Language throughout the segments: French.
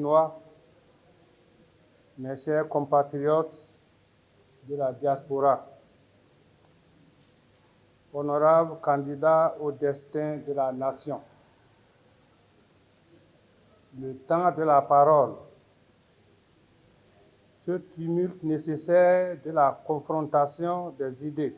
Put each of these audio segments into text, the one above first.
Béninois, mes chers compatriotes de la diaspora, honorables candidats au destin de la nation, le temps de la parole, ce tumulte nécessaire de la confrontation des idées,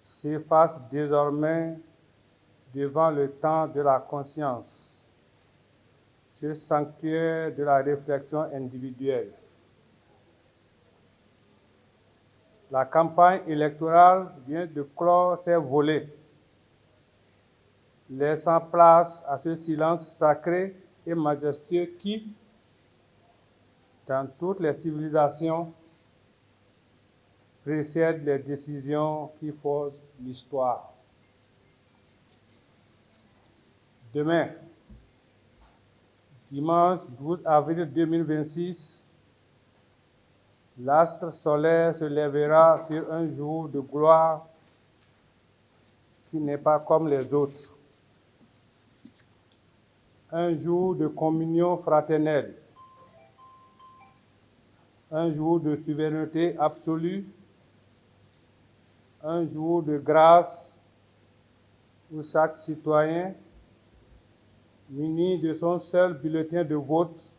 s'efface désormais devant le temps de la conscience, ce sanctuaire de la réflexion individuelle. La campagne électorale vient de clore ses volets, laissant place à ce silence sacré et majestueux qui, dans toutes les civilisations, précède les décisions qui forgent l'histoire. Demain, dimanche 12 avril 2026, l'astre solaire se lèvera sur un jour de gloire qui n'est pas comme les autres. Un jour de communion fraternelle, un jour de souveraineté absolue, un jour de grâce où chaque citoyen, muni de son seul bulletin de vote,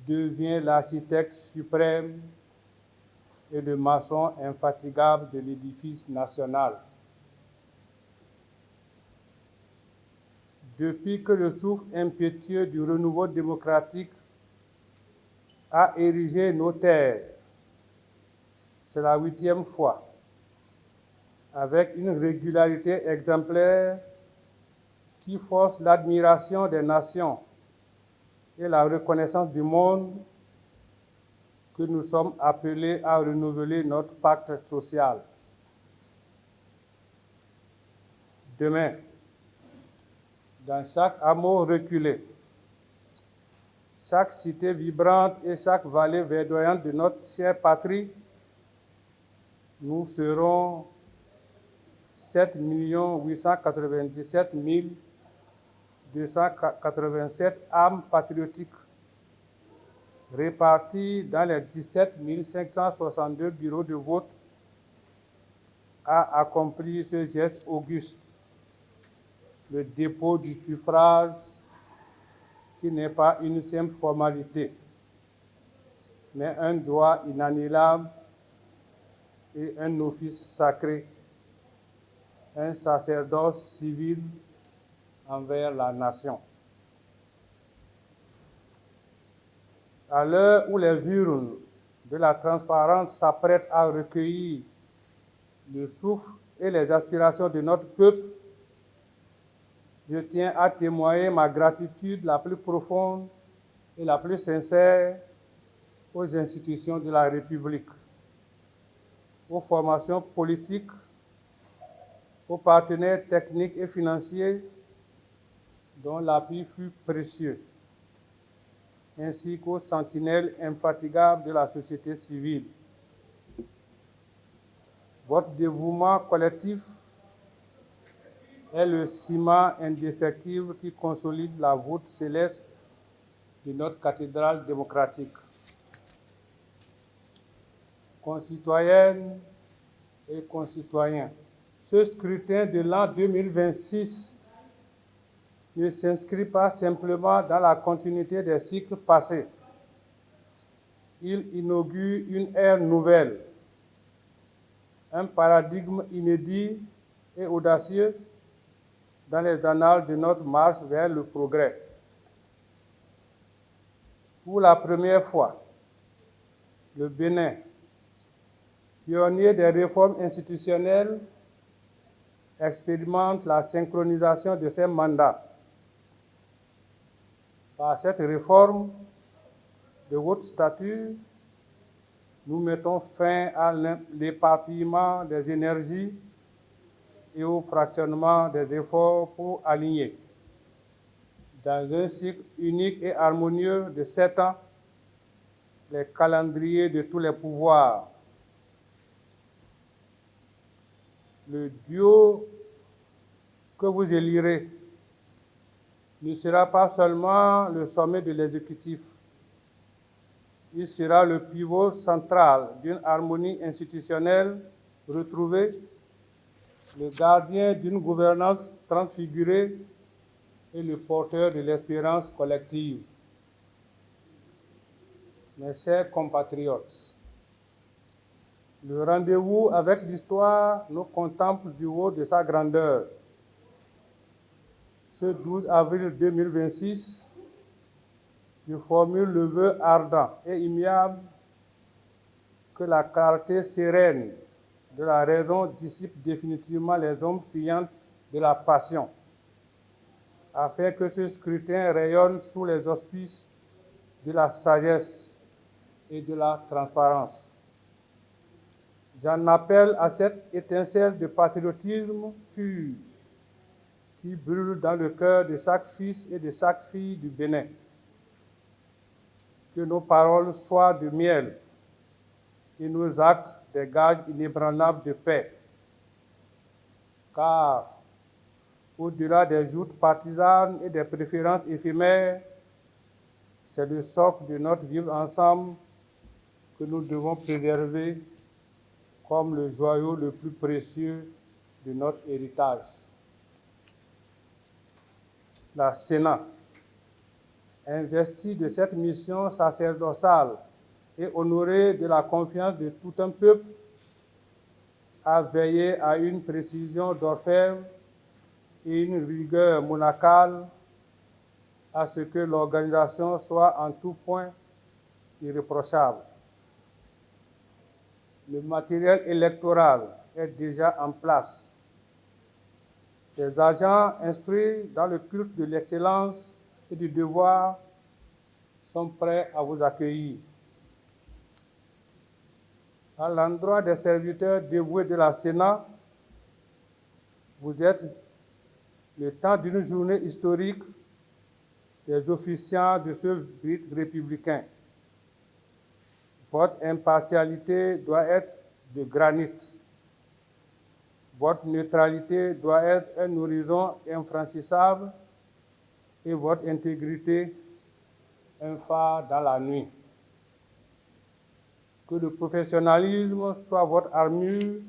devient l'architecte suprême et le maçon infatigable de l'édifice national. Depuis que le souffle impétueux du renouveau démocratique a érigé nos terres, c'est la 8e fois, avec une régularité exemplaire qui force l'admiration des nations et la reconnaissance du monde, que nous sommes appelés à renouveler notre pacte social. Demain, dans chaque hameau reculé, chaque cité vibrante et chaque vallée verdoyante de notre chère patrie, nous serons 7 897 287 âmes patriotiques réparties dans les 17 562 bureaux de vote à accomplir ce geste auguste, le dépôt du suffrage, qui n'est pas une simple formalité, mais un droit inaliénable et un office sacré, un sacerdoce civil envers la nation. À l'heure où les urnes de la transparence s'apprêtent à recueillir le souffle et les aspirations de notre peuple, je tiens à témoigner ma gratitude la plus profonde et la plus sincère aux institutions de la République, aux formations politiques, aux partenaires techniques et financiers dont l'appui fut précieux, ainsi qu'aux sentinelles infatigables de la société civile. Votre dévouement collectif est le ciment indéfectible qui consolide la voûte céleste de notre cathédrale démocratique. Concitoyennes et concitoyens, ce scrutin de l'an 2026 ne s'inscrit pas simplement dans la continuité des cycles passés. Il inaugure une ère nouvelle, un paradigme inédit et audacieux dans les annales de notre marche vers le progrès. Pour la première fois, le Bénin, pionnier des réformes institutionnelles, expérimente la synchronisation de ses mandats. Par cette réforme de haute stature, nous mettons fin à l'éparpillement des énergies et au fractionnement des efforts pour aligner, dans un cycle unique et harmonieux de 7 ans, les calendriers de tous les pouvoirs. Le duo que vous élirez ne sera pas seulement le sommet de l'exécutif. Il sera le pivot central d'une harmonie institutionnelle retrouvée, le gardien d'une gouvernance transfigurée et le porteur de l'espérance collective. Mes chers compatriotes, le rendez-vous avec l'histoire nous contemple du haut de sa grandeur. Ce 12 avril 2026, je formule le vœu ardent et immuable que la clarté sereine de la raison dissipe définitivement les ombres fuyantes de la passion, afin que ce scrutin rayonne sous les auspices de la sagesse et de la transparence. J'en appelle à cette étincelle de patriotisme pur qui brûle dans le cœur de chaque fils et de chaque fille du Bénin. Que nos paroles soient de miel et nos actes des gages inébranlables de paix. Car, au-delà des joutes partisanes et des préférences éphémères, c'est le socle de notre vivre ensemble que nous devons préserver comme le joyau le plus précieux de notre héritage. La Sénat, investie de cette mission sacerdotale et honorée de la confiance de tout un peuple, a veillé à une précision d'orfèvre et une rigueur monacale à ce que l'organisation soit en tout point irréprochable. Le matériel électoral est déjà en place. Les agents instruits dans le culte de l'excellence et du devoir sont prêts à vous accueillir. À l'endroit des serviteurs dévoués de la Sénat, vous êtes, le temps d'une journée historique, les officiants de ce rite républicain. Votre impartialité doit être de granit. Votre neutralité doit être un horizon infranchissable et votre intégrité un phare dans la nuit. Que le professionnalisme soit votre armure,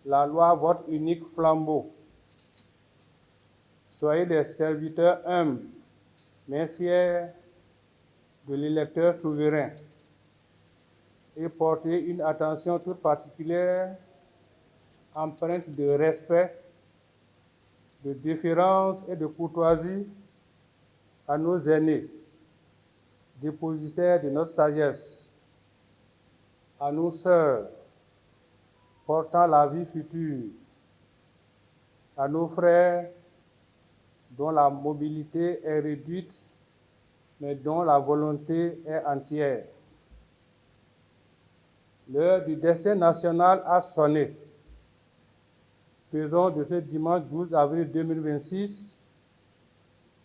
la loi votre unique flambeau. Soyez des serviteurs humbles, mais fiers de l'électeur souverain et portez une attention toute particulière, empreinte de respect, de déférence et de courtoisie à nos aînés, dépositaires de notre sagesse, à nos sœurs, portant la vie future, à nos frères dont la mobilité est réduite, mais dont la volonté est entière. L'heure du destin national a sonné. Faisons de ce dimanche 12 avril 2026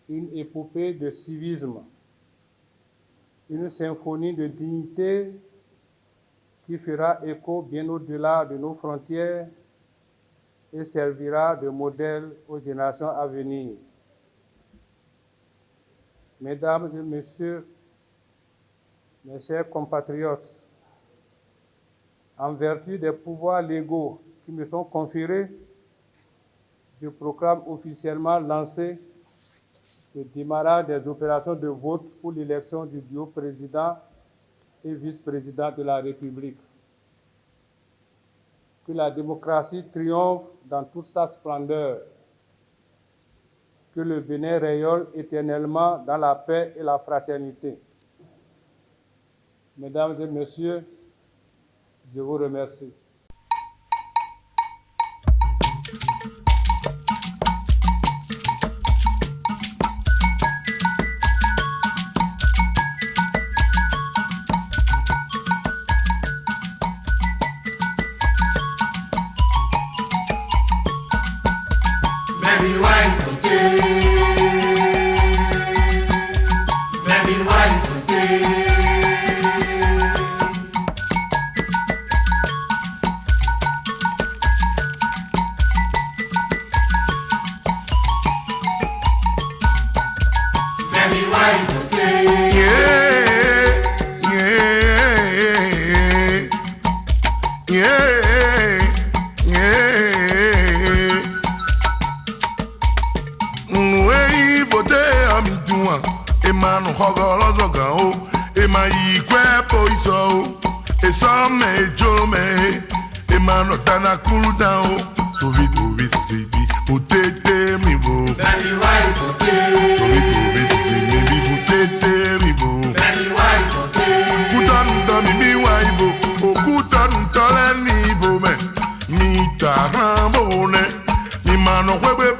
une épopée de civisme, une symphonie de dignité qui fera écho bien au-delà de nos frontières et servira de modèle aux générations à venir. Mesdames et Messieurs, mes chers compatriotes, en vertu des pouvoirs légaux qui me sont conférés, je proclame officiellement lancé le démarrage des opérations de vote pour l'élection du duo président et vice-président de la République. Que la démocratie triomphe dans toute sa splendeur. Que le Bénin rayonne éternellement dans la paix et la fraternité. Mesdames et Messieurs, je vous remercie. Baby wine for day. Baby wine for day. l'ozo gao e ma i kwepo iso e so me jome e ma no tana cool down so vite baby potete mi vo Baby wife okay. so vite baby potete mi vo Baby wife okay. Kutan mi waibo o kutan tole ni vo me mi ta rambone mi mano kwebe